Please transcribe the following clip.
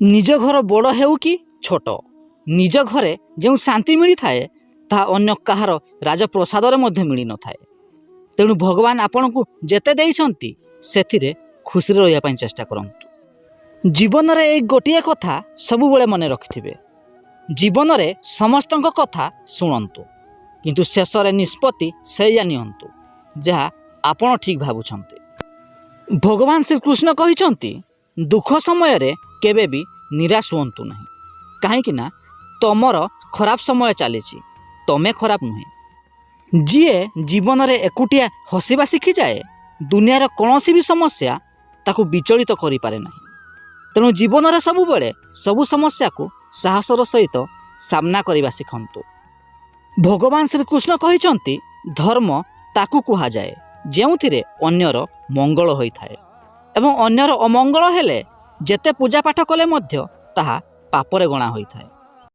निज घर बड़ हेउ कि छोट, निज घरे जो शांति मिली थाए ताहा अन्य कहार राजप्रसाद मिल न थाए। तेणु भगवान आपण को जेते देइछंती सेथिरे खुशी रहिया चेष्टा करंतु। जीवन रे एक गोटिए कथा सबु बेले मने रखिथिबे, जीवन रे समस्तक कथा शुणु किंतु शेष रे निष्पत्ति सेया नियंतु जहाँ आपण ठीक भावुछंती। भगवान श्री कृष्ण कहिछंती दुख समय रे केबे भी निराश हुंतु नहीं, काहेकि ना तमर खराब समय चली तमें खराब नुहे। जीए जीवन रे एकुटिया हसिबा शिखी जाए दुनियार कौनसी भी समस्या ताकू विचलित करि पारे नहीं। तेणु जीवन रे सबु बेले सबु समस्या को साहसर सहित सामना करने शिखंतु। भगवान श्री कृष्ण कहिछंती धर्म ताकू कुहा जाए जेउथिरे अन्यर मंगल होइथाए एवं अन्यर अमंगल हेले जेते पूजा पाठ कले मध्य ताहा पापरे गणा होइथाए।